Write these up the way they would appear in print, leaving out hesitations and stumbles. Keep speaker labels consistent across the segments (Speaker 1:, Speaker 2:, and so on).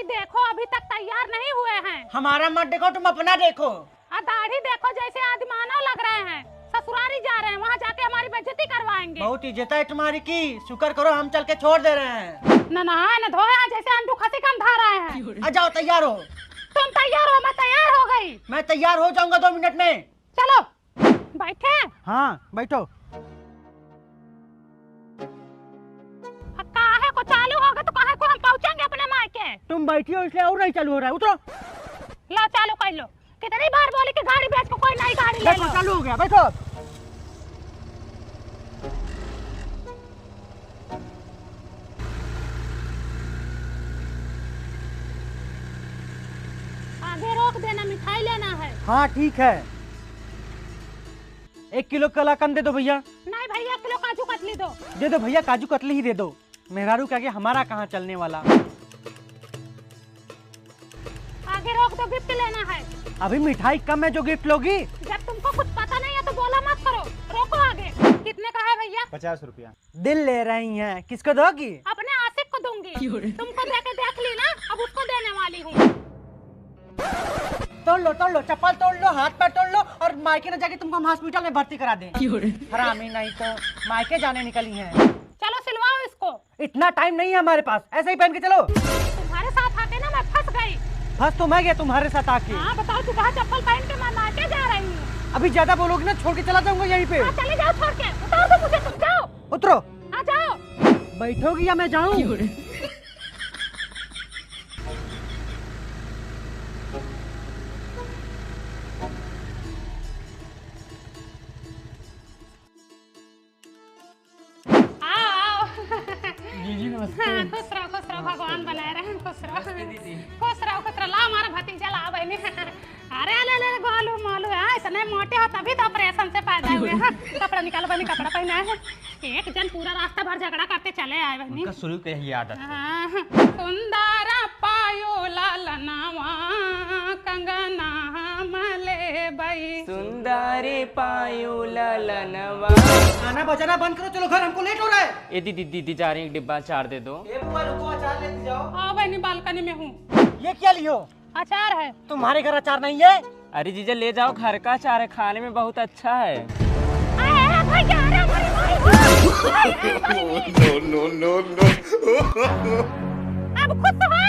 Speaker 1: भाई देखो अभी तक तैयार नहीं हुए हैं।
Speaker 2: हमारा मत देखो, तुम अपना देखो।
Speaker 1: दाढ़ी देखो जैसे आदि मानव लग रहे हैं। ससुरारी जा रहे हैं, वहाँ जाके हमारी बेइज्जती करवाएंगे।
Speaker 2: बहुत इज्जत है तुम्हारी की, शुक्र करो हम चल के छोड़ दे रहे हैं।
Speaker 1: न नहाए न धोए जैसे अंडू खसी कम धा रहे हैं।
Speaker 2: आ जाओ, तैयार हो।
Speaker 1: तुम तैयार हो? मैं तैयार हो गई।
Speaker 2: मैं तैयार हो जाऊंगा 2 मिनट में।
Speaker 1: चलो बैठे।
Speaker 2: हाँ बैठो।
Speaker 1: काहे को चालू होगा तो काहे को हम पहुँचेंगे अपने मायके।
Speaker 2: तुम बैठी हो इसलिए और नहीं चालू हो रहा है, उतरो।
Speaker 1: लो चालू कर लो। कितनी बार बोली कि गाड़ी बेच को कोई नई गाड़ी ले लो।
Speaker 2: चालू हो गया, बैठो।
Speaker 1: आगे रोक देना, मिठाई लेना है।
Speaker 2: हाँ ठीक है। 1 किलो कलाकंद दे दो भैया।
Speaker 1: नहीं भैया, 1 किलो काजू कतली दो।
Speaker 2: दे दो भैया, काजू कतली ही दे दो। मेहरारू के आगे हमारा कहाँ चलने वाला।
Speaker 1: आगे रोक दो, गिफ्ट लेना है।
Speaker 2: अभी मिठाई कम है जो गिफ्ट लोगी।
Speaker 1: जब तुमको कुछ पता नहीं है तो बोला मत करो। रोको आगे। कितने का है भैया?
Speaker 3: 50 रुपया।
Speaker 2: दिल ले रही हैं, किसको दोगी?
Speaker 1: अपने आशिक को दूंगी। तुमको देके देख ली ना, अब उसको देने वाली हूँ।
Speaker 2: तोड़ लो, चप्पल तोड़ लो, हाथ पैर तोड़ लो और मायके न जाके तुमको हम हॉस्पिटल में भर्ती करा दें। हरामी नहीं तो मायके जाने निकली हैं।
Speaker 1: चलो सिलवाओ इसको।
Speaker 2: इतना टाइम नहीं है हमारे पास, ऐसे ही पहन के चलो।
Speaker 1: तुम्हारे साथ आके ना मैं फंस गई।
Speaker 2: फंस तो मैं गया तुम्हारे साथ आके।
Speaker 1: हाँ बताओ, तू कहाँ चप्पल पहन के मैं मायके जा रही हूँ।
Speaker 2: अभी ज्यादा बोलोगी ना छोड़ के चला जाऊंगा यहीं पे।
Speaker 1: हाँ, चले जाओ छोड़ के। उतार दो मुझे, तुम जाओ।
Speaker 2: उतरो।
Speaker 1: हाँ जाओ।
Speaker 2: बैठोगी या मैं जाऊँ? जी नमस्ते।
Speaker 1: खुश रहो, भगवान बनाए रहे। खुश रहो। ला हमारा भतीजा ला बहनी। अरे ले गोलू मोलू है, इतने मोटे हो तभी तो ऑपरेशन से पैदा हुए हैं। कपड़ा निकालो बहनी, कपड़ा पहना है। एक जन पूरा रास्ता भर झगड़ा करते चले आए बहनी।
Speaker 3: शुरू के यही आदत है।
Speaker 1: सुंदर पायो लालनावा कंगना मले बई।
Speaker 4: सुंदरी पायु ललनवा।
Speaker 2: खाना बजाना बंद करो, चलो घर, हमको लेट हो रहा है।
Speaker 4: ये दीदी जा रही, डिब्बा अचार दे दो।
Speaker 2: ये बुआ रुको, अचार लेते जाओ।
Speaker 1: हाँ बहनी, बालकनी में हूँ।
Speaker 2: ये क्या लियो?
Speaker 1: अचार है।
Speaker 2: तुम्हारे घर अचार नहीं है?
Speaker 4: अरे जीजा ले जाओ, घर का अचार है, खाने में बहुत अच्छा है।
Speaker 1: नो। अब खुद हो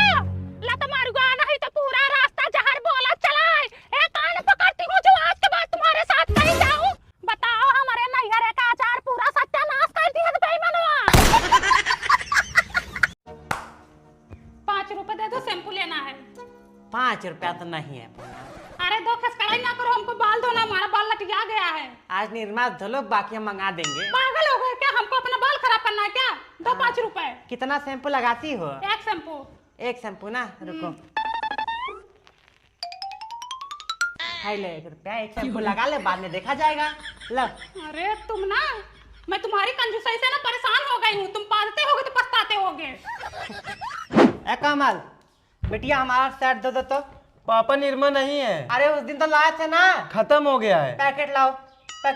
Speaker 1: लत मारूंगा नहीं तो पूरा रास्ता जहर बोला चलाए। एक कान पकड़ती हूँ जो आज के बाद तुम्हारे साथ नहीं जाऊँ। बताओ, हमारे नैहरे का अचार पूरा सत्यानाश कर दिया बेईमानवा। 5 रुपए दे दो, शैम्पू लेना है।
Speaker 2: 5 रुपया तो नहीं है।
Speaker 1: अरे दो खसकड़ाई ना करो, हमको बाल धोना, हमारा बाल लटिया गया है।
Speaker 2: आज निर्मा धो लो, बाकी हम मंगा देंगे।
Speaker 1: पागल हो गए क्या? हमको अपना बाल खराब करना है क्या? दो 5 रुपए।
Speaker 2: कितना शैम्पू लगाती हो?
Speaker 1: 1 शैम्पू।
Speaker 2: 1 शैम्पू ना, रुको। हाय ले 1 रुपया, 1 शैम्पू लगा ले, बाद में देखा जाएगा। लो।
Speaker 1: अरे तुम ना, मैं तुम्हारी कंजूसाई से ना परेशान हो गई हूँ। तुम पालते होगे तो पछताते होगे।
Speaker 2: ए कमल, बिटिया हमारा सेट दो तो।
Speaker 3: पापा निर्मा नहीं है।
Speaker 2: अरे उस दिन तो लाए थे ना।
Speaker 3: खत्म हो गया है।
Speaker 2: पैकेट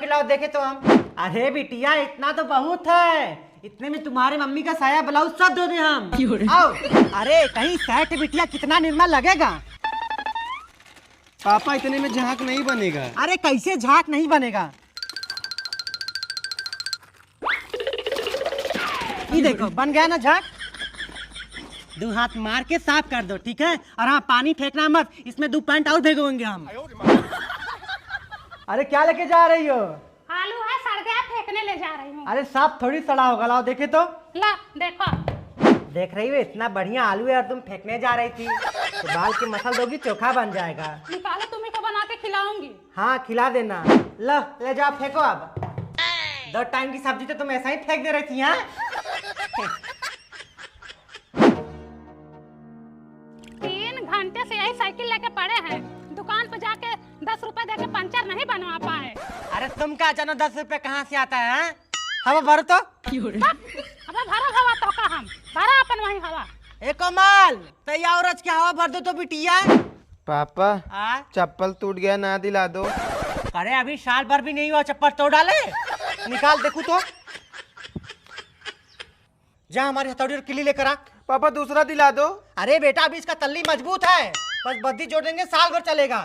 Speaker 2: लाओ देखे तो हम। अरे बिटिया इतना तो बहुत है, इतने में तुम्हारी मम्मी का साया ब्लाउज सब दे दे हम। आओ। अरे कहीं सेट बिटिया कितना निर्मा लगेगा?
Speaker 3: पापा इतने में झांक नहीं बनेगा।
Speaker 2: अरे कैसे झांक नहीं बनेगा? ये देखो बन गया ना झांक। 2 हाथ मार के साफ कर दो, ठीक है? और हाँ, पानी फेंकना मत, इसमें 2 पैंट और भेगोगे हम। अरे क्या लेके जा रही हो?
Speaker 1: आलू है, सड़ गया, फेंकने ले जा रही हूँ।
Speaker 2: अरे साफ थोड़ी सड़ा होगा, लाओ देखे तो।
Speaker 1: ला देखो।
Speaker 2: देख रही हो, इतना बढ़िया आलू है और तुम फेंकने जा रही थी। तो बाल की मसल दोगी, चोखा बन जाएगा।
Speaker 1: निकालो, तुम्ही को बना के खिलाऊंगी।
Speaker 2: हाँ खिला देना। लो ले जाओ, फेंको अब। 2 टाइम की सब्जी तो तुम ऐसा ही फेंक दे रही थी। हाँ
Speaker 1: 3 घंटे से यही साइकिल लेके पड़े हैं। दुकान पे जाके 10 रुपए दे के पंचर नहीं बनवा पाए।
Speaker 2: अरे तुम क्या जानो 10 रुपए कहाँ से आता है? हाँ? हवा भरो तो।
Speaker 1: अब भरा हवा तो का हम भरा अपन वही हवा।
Speaker 2: ए कमाल, तैयार औरत की हवा भर दो तो बिटिया।
Speaker 3: पापा
Speaker 2: हाँ?
Speaker 3: चप्पल टूट गया, ना दिला दो।
Speaker 2: अरे अभी साल भर भी नहीं हुआ, चप्पल तोड़ डाले। निकाल देखू तो। जा हमारी हथौड़ी और किली लेकर आ।
Speaker 3: पापा दूसरा दिला दो।
Speaker 2: अरे बेटा अभी इसका तल्ली मजबूत है, बस बद्दी जोड़ देंगे साल भर चलेगा।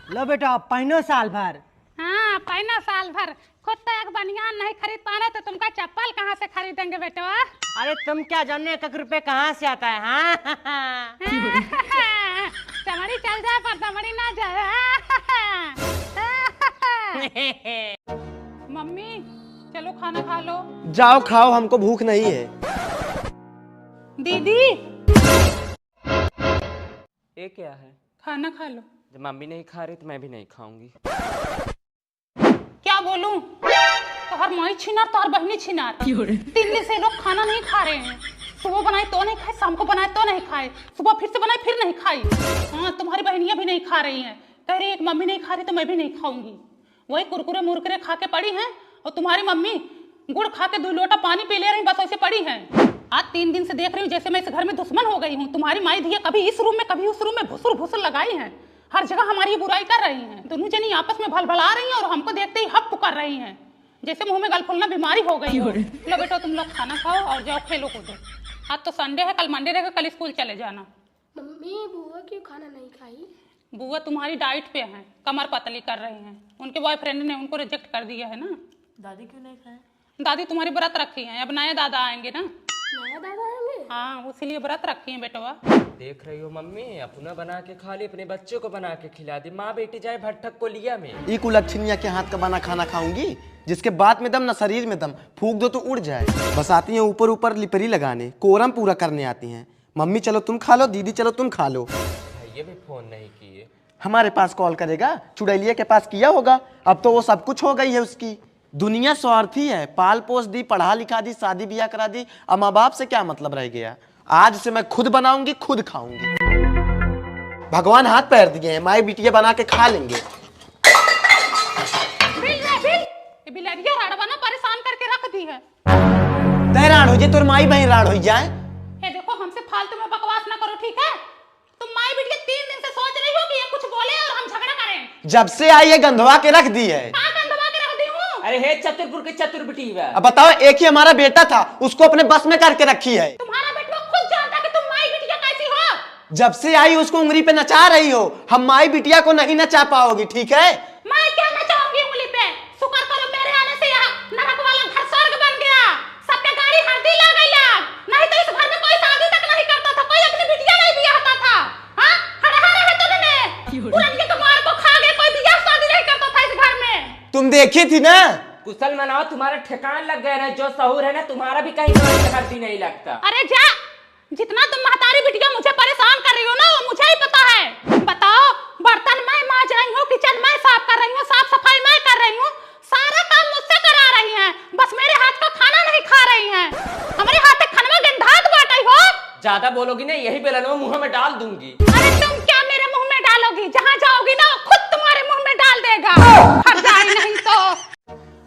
Speaker 2: लो बेटा पहनो साल भर।
Speaker 1: हाँ पहना साल भर। खुद तो एक बनियान नहीं खरीद पा रहे तो तुमका चप्पल कहाँ से खरीदेंगे बेटा?
Speaker 2: अरे तुम क्या जानने 1 रुपए कहाँ से आता है? हाँ
Speaker 1: चमड़ी चल जाए पर दमड़ी ना जाए। मम्मी चलो खाना खा लो।
Speaker 3: जाओ खाओ, हमको भूख नहीं है।
Speaker 1: दीदी
Speaker 4: ये क्या है?
Speaker 1: खाना खा लो।
Speaker 4: जब मम्मी नहीं खा रही तो मैं भी नहीं खाऊंगी।
Speaker 1: क्या बोलूं? तोहर माई छिनार तोहर बहनी छिनार 3 दिन से लोग खाना नहीं खा रहे हैं। सुबह बनाए तो नहीं खाए, शाम को बनाए तो नहीं खाए, सुबह फिर से बनाए फिर नहीं खाई। हाँ तुम्हारी बहनियां भी नहीं खा रही हैं। कह रही एक मम्मी नहीं खा रही तो मैं भी नहीं खाऊंगी। वही कुरकुरे मुरकुरे खा के पड़ी हैं और तुम्हारी मम्मी गुड़ खा के 2 लोटा पानी पी ले रही, बस ऐसे पड़ी हैं। आज 3 दिन से देख रही हूँ जैसे मैं इस घर में दुश्मन हो गई हूँ। तुम्हारी माई धिया कभी इस रूम में कभी उस रूम में भुसुर भुसुर लगाई हैं। हर जगह हमारी बुराई कर रही हैं। दोनों जनी आपस में भलभला रही हैं और हमको देखते ही हक पुकार रही हैं, जैसे मुंह में गल फूलना बीमारी हो गई हो। लो बेटा तुम लोग खाना खाओ और जाओ खेलो कूदो। आज तो संडे है, कल मंडे रहेगा, कल स्कूल चले जाना।
Speaker 5: मम्मी बुआ क्यों खाना नहीं खाई?
Speaker 1: बुआ तुम्हारी डाइट पे हैं, कमर पतली कर रही हैं। उनके बॉयफ्रेंड ने उनको रिजेक्ट कर दिया है ना।
Speaker 5: दादी क्यों नहीं खाए?
Speaker 1: दादी तुम्हारी व्रत रखी है, अब नए दादा आएंगे ना।
Speaker 5: नया दादा आएंगे?
Speaker 1: हाँ इसीलिए व्रत रखी है बेटवा।
Speaker 4: देख रही हो मम्मी, अपना बना के खा ली, अपने बच्चों को बना के खिला दी। माँ बेटी जाए भट्ठक को लिया में।
Speaker 3: ई कुलच्छनिया के हाथ का बना खाना खाऊंगी, जिसके बात में दम ना शरीर में दम। फूंक दो तो उड़ जाए। बस आती हैं ऊपर ऊपर लिपरी लगाने, कोरम पूरा करने आती हैं। मम्मी चलो तुम खा लो, दीदी चलो तुम खा लो।
Speaker 4: ये भी फोन नहीं किए।
Speaker 3: हमारे पास कॉल करेगा, चुड़ैलिया के पास किया होगा। अब तो वो सब कुछ हो गई है उसकी। दुनिया स्वार्थी है, पाल पोस दी, पढ़ा लिखा दी, शादी ब्याह करा दी। अब माँ बाप से क्या मतलब रह गया? आज से मैं खुद बनाऊंगी, खुद खाऊंगी। भगवान हाथ पैर दिए हैं, माई बिटिया बना के खा लेंगे।
Speaker 1: बिलरिया राड़वा ना परेशान करके रख दी है।
Speaker 3: तैरान हो जाए तो माई बहन राड़ हो जाए।
Speaker 1: ये देखो हमसे फालतू में बकवास ना करो, ठीक है? तुम माई बिटिया 3 दिन से सोच रही हो कि ये कुछ बोले और हम झगड़ा करें।
Speaker 3: जब से आई है गंधवा के रख दी है।
Speaker 1: कहाँ गंधवा के रख दी हूँ?
Speaker 4: अरे हे चतुरपुर के चतुर बेटी है।
Speaker 3: अब बताओ, एक ही हमारा बेटा था, उसको अपने बस में करके रखी है।
Speaker 1: तुम्हारा बेटा खुद जानता कि तुम माई बिटिया कैसी हो।
Speaker 3: जब से आई उसको उंगली पे नचा रही हो। हम माई बिटिया को नहीं नचा पाओगी, ठीक है?
Speaker 1: मैं क्या नचाऊंगी उंगली पे? शुक्र करो मेरे आने से यहाँ नरक वाला घर स्वर्ग बन गया। सबके गाड़ी हल्दी लग गई आग। नहीं तो इस घर में कोई शादी तक नहीं करता था, कोई अपनी बिटिया नहीं दिया होता था। हाँ हड़ा रहे तुमने पुरनिया के मार को खा गए, कोई बियाह शादी नहीं करता था इस घर में।
Speaker 3: तुम देखी थी ना।
Speaker 4: कुशल मनाओ, तुम्हारा ठिकान लग गया ना। जो सहूर है ना तुम्हारा भी कहीं हल्दी नहीं लगता।
Speaker 1: अरे जा, जितना तुम महतारी बिटिया मुझे परेशान कर रही हो ना वो मुझे ही पता है। बताओ, बर्तन मैं मांज रही हूँ, किचन मैं साफ कर रही हूँ, साफ सफाई मैं कर रही हूँ, सारा काम मुझसे करा रही हैं। बस मेरे हाथ का खाना नहीं खा रही हैं। हमारे हाथ में खाना गंधात बांटी हो।
Speaker 4: ज्यादा बोलोगी ना यही बेलन मुंह में डाल दूंगी।
Speaker 1: अरे तुम क्या मेरे मुंह में डालोगी? जहाँ जाओगी ना खुद तुम्हारे मुंह में डाल देगा। हट जाए नहीं तो।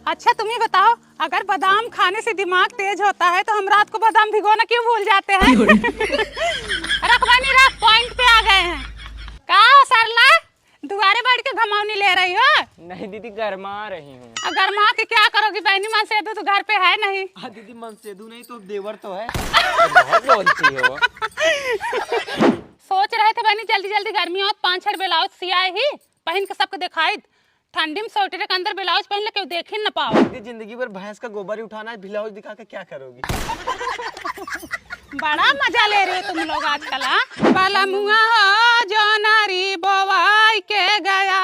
Speaker 1: अच्छा तुम ही बताओ, अगर बादाम खाने से दिमाग तेज होता है तो हम रात को बादाम भिगोना क्यों भूल जाते हैं? रखवानी रख, पॉइंट पे आ गए हैं। कहा सरला दुआरे बैठ के घमावनी ले रही हो?
Speaker 4: नहीं दीदी गरमा रही हूँ।
Speaker 1: गरमा के क्या करोगी? बहनी मन से तो घर पे है नहीं।
Speaker 3: दीदी मन सेदू नहीं तो देवर तो है।
Speaker 4: बहुत बोलती हो।
Speaker 1: सोच रहे थे बहनी जल्दी जल्दी गर्मी हो 5-6 ब्लाउज सियाए ही पहन के सबको दिखाई। ठंडी में स्वेटर के अंदर ब्लाउज पहन के देख ही न पाओ।
Speaker 3: जिंदगी भर भैंस का गोबर ही उठाना है, ब्लाउज दिखा के क्या करोगी?
Speaker 1: बड़ा मजा ले रहे हो तुम लोग आजकल। बाला मुआ हो जो नारी बोवाई के गया,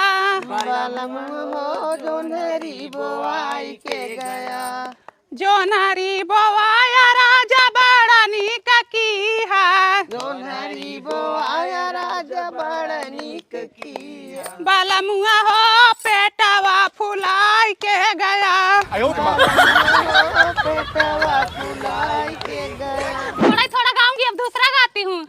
Speaker 1: जो नारी बोवाया राजा बड़ा नीक की है, जो नारी बोवाया राजा बड़ा नीक की है। बाला मुआ हो पेटवा फुलाई के गया, पेटवा फुलाई के गया। थोड़ा गाऊंगी, अब दूसरा गाती हूँ।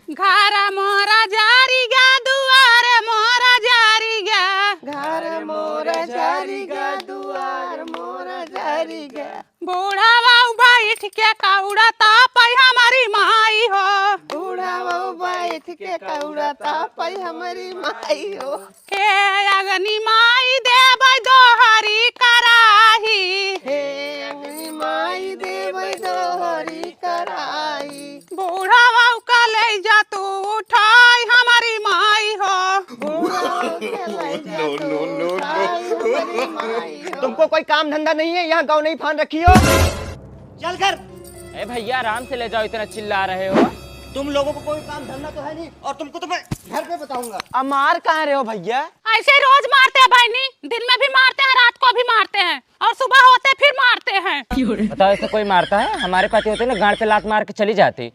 Speaker 1: घर मोरा जारी गा, दुआर मोरा जारी गा, घर मोरा जारी गा, दुआर मोरा जारी गा। बूढ़ा बाऊ बैठ के कौड़ा तापई हमारी माई हो, बूढ़ा बाऊ बैठ के कौड़ा तापई हमारी माई हो। हे अग्नि माई देबै दोहरी कराही, हे अग्नि माई देबै
Speaker 2: को कोई काम धंधा नहीं है, यहाँ गाँव नहीं फान रखी हो। चल कर।
Speaker 4: ए भैया आराम से ले जाओ, इतना चिल्ला रहे हो।
Speaker 2: तुम लोगों को कोई काम धंधा तो है नहीं, और तुमको तो मैं घर पे बताऊंगा।
Speaker 3: अब मार कहाँ रहे हो भैया?
Speaker 1: ऐसे ही रोज मारते हैं भाई, नहीं दिन में भी मारते हैं, रात को भी मारते हैं, और सुबह होते फिर मारते हैं।
Speaker 4: बताओ ऐसे कोई मारता है? हमारे पति होते ना गांड पे लात मार के चली जाती।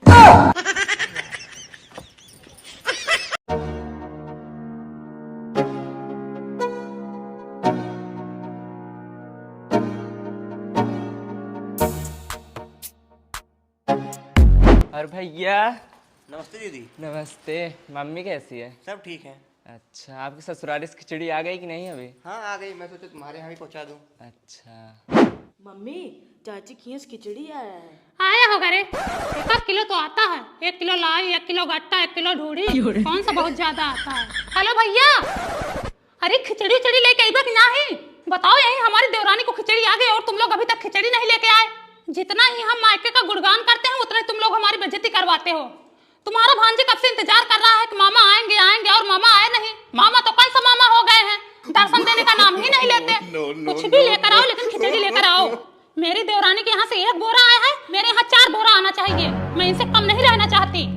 Speaker 4: और भैया
Speaker 2: नमस्ते दीदी।
Speaker 4: नमस्ते। मम्मी कैसी है?
Speaker 2: सब ठीक है।
Speaker 4: अच्छा, आपकी ससुराली से खिचड़ी आ गई कि नहीं अभी?
Speaker 2: हाँ आ गई, मैं सोचा तुम्हारे यहाँ भी पहुँचा दूँ।
Speaker 4: अच्छा।
Speaker 5: मम्मी चाची खींच खिचड़ी आया है।
Speaker 1: आया होगा रे, 1 किलो तो आता है। 1 किलो लाई, 1 किलो गट्टा, 1 किलो ढूढ़ी, कौन सा बहुत ज्यादा आता है। हेलो भैया, अरे खिचड़ी उचड़ी लेके आई कि नहीं? बताओ, यही हमारी देवरानी को खिचड़ी आ गई और तुम लोग अभी तक खिचड़ी नहीं लेके आए। जितना ही हम मायके का गुणगान करते हैं उतना ही तुम लोग हमारी बेइज्जती करवाते हो। तुम्हारा भांजे कब से इंतजार कर रहा है कि मामा आएंगे आएंगे, और मामा आए नहीं। मामा तो कल से मामा हो गए हैं, दर्शन देने का नाम ही नहीं लेते। कुछ भी लेकर आओ, लेकिन खिचड़ी लेकर आओ। मेरी देवरानी के यहाँ से 1 बोरा आया है, मेरे यहाँ 4 बोरा आना चाहिए। मैं इनसे कम नहीं रहना चाहती।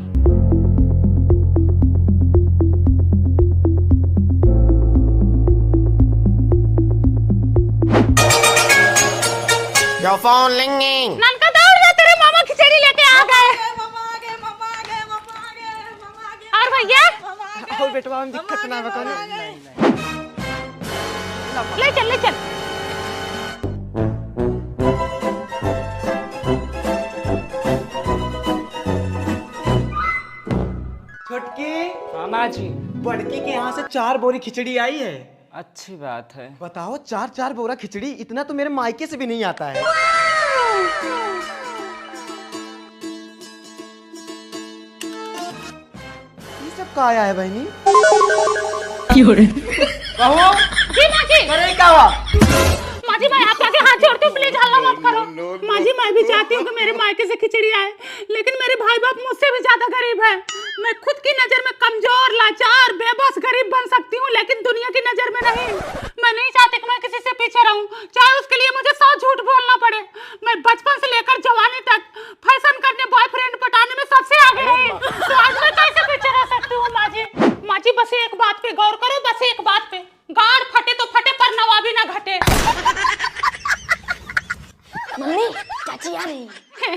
Speaker 3: Your phone ringing.
Speaker 1: ननका दौड़ जा, तेरे मामा खिचड़ी लेके आ गए। और भैया
Speaker 2: और बेटवा हम दिक्कत ना बता।
Speaker 1: ले चल ले चल।
Speaker 2: छोटकी,
Speaker 4: मामा जी।
Speaker 2: बड़की के यहाँ से 4 बोरी खिचड़ी आई है।
Speaker 4: अच्छी बात है।
Speaker 3: बताओ 4 बोरा खिचड़ी, इतना तो मेरे मायके से भी नहीं आता है। ये सब का आया है बहनी?
Speaker 2: कहो
Speaker 1: जी माँ जी।
Speaker 2: अरे क्या हुआ?
Speaker 1: माँ जी, मैं आपके आगे हाथ जोड़ती हूँ, प्लीज हल्ला मत करो। माँ जी, मैं भी चाहती हूँ कि मेरे मायके से खिचड़ी आए, लेकिन मेरे भाई बाप मुझसे भी ज्यादा गरीब है। मैं खुद की नजर में कमजोर, लाचार, बेबस, गरीब बन सकती हूँ, लेकिन दुनिया की नजर में नहीं। मैं नहीं चाहती कि मैं किसी से पीछे रहूं, चाहे उसके लिए मुझे 100 झूठ बोलना पड़े। मैं बचपन से लेकर जवानी तक फैशन करने, बॉयफ्रेंड पटाने में सबसे आगे रही, तो आज मैं कैसे पीछे रह सकती हूँ? माँ जी, माँ जी, बस एक बात पे गौर करो, बस एक बात पे। गाड़ फटे तो फटे, पर नवाबी ना घटे।
Speaker 5: मम्मी चाची आ रही है।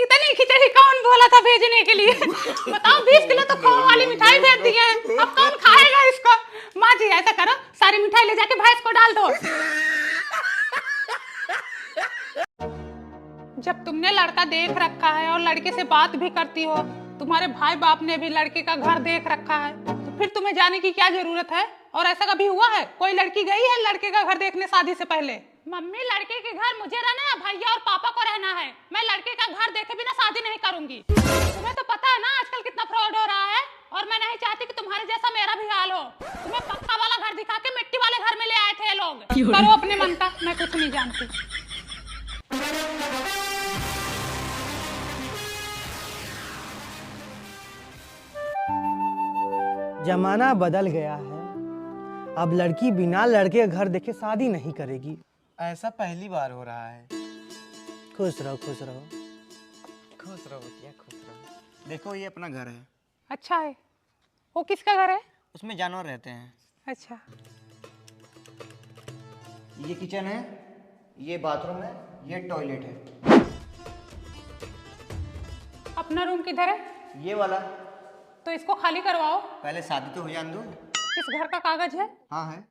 Speaker 1: इतनी खिचड़ी कौन बोला था भेजने के लिए? बताओ, 20 किलो तो खोआ वाली मिठाई भेज दी है, अब कौन खाएगा इसको? माँ जी, ऐसा करो, सारी मिठाई ले जाके भैंस को डाल दो। जब तुमने लड़का देख रखा है और लड़के से बात भी करती हो, तुम्हारे भाई बाप ने भी लड़के का घर देख रखा है, तो फिर तुम्हें जाने की क्या जरूरत है? और ऐसा कभी हुआ है कोई लड़की गई है लड़के का घर देखने शादी से पहले? मम्मी, लड़के के घर मुझे रहना है, भैया और पापा को रहना है। मैं लड़के का घर देखे बिना शादी नहीं करूंगी। तुम्हें तो पता है ना आजकल कितना फ्रॉड हो रहा है, और मैं नहीं चाहती कि तुम्हारे जैसा मेरा भी हाल हो। तुम्हें पक्का वाला घर दिखा के मिट्टी वाले घर में ले आए थे ये लोग। करो अपने मन का, मैं कुछ नहीं जानती।
Speaker 2: जमाना बदल गया है, अब लड़की बिना लड़के के घर देखे शादी नहीं करेगी।
Speaker 3: ऐसा पहली बार हो रहा है।
Speaker 2: खुश रहो, खुश रहो।
Speaker 3: खुश रहो बिटिया, खुश रहो। देखो ये अपना घर है।
Speaker 1: अच्छा है। वो किसका घर है?
Speaker 3: उसमें जानवर रहते हैं।
Speaker 1: अच्छा।
Speaker 2: ये किचन है, ये बाथरूम है, ये टॉयलेट है।
Speaker 1: अपना रूम किधर है?
Speaker 2: ये वाला।
Speaker 1: तो इसको खाली करवाओ।
Speaker 2: पहले शादी तो हो जाने दो।
Speaker 1: इस घर का कागज है?
Speaker 2: हाँ है।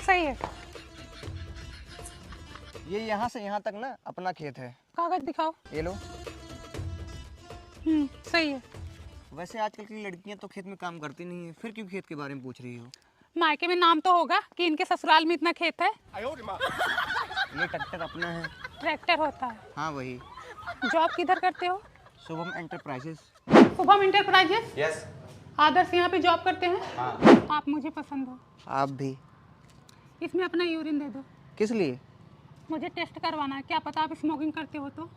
Speaker 1: सही है।
Speaker 3: ये यहाँ से यहाँ तक ना अपना खेत है।
Speaker 1: कागज दिखाओ।
Speaker 3: ये लो।
Speaker 1: सही है।
Speaker 3: वैसे आजकल की लड़कियां तो खेत में काम करती नहीं है, फिर क्यों खेत के बारे में पूछ रही हो?
Speaker 1: मायके में नाम तो होगा कि इनके ससुराल में इतना खेत है।
Speaker 3: ये ट्रैक्टर अपना है।
Speaker 1: ट्रैक्टर होता है।
Speaker 3: हाँ वही।
Speaker 1: जॉब किधर करते हो?
Speaker 3: Shubham enterprises.
Speaker 1: Shubham enterprises?
Speaker 3: Yes.
Speaker 1: Adarsh यहाँ पे जॉब करते हैं।
Speaker 3: हाँ।
Speaker 1: आप मुझे पसंद हो।
Speaker 3: आप भी।
Speaker 1: इसमें अपना यूरिन दे दो।
Speaker 3: किस लिए?
Speaker 1: मुझे टेस्ट करवाना है, क्या पता आप स्मोकिंग करते हो तो।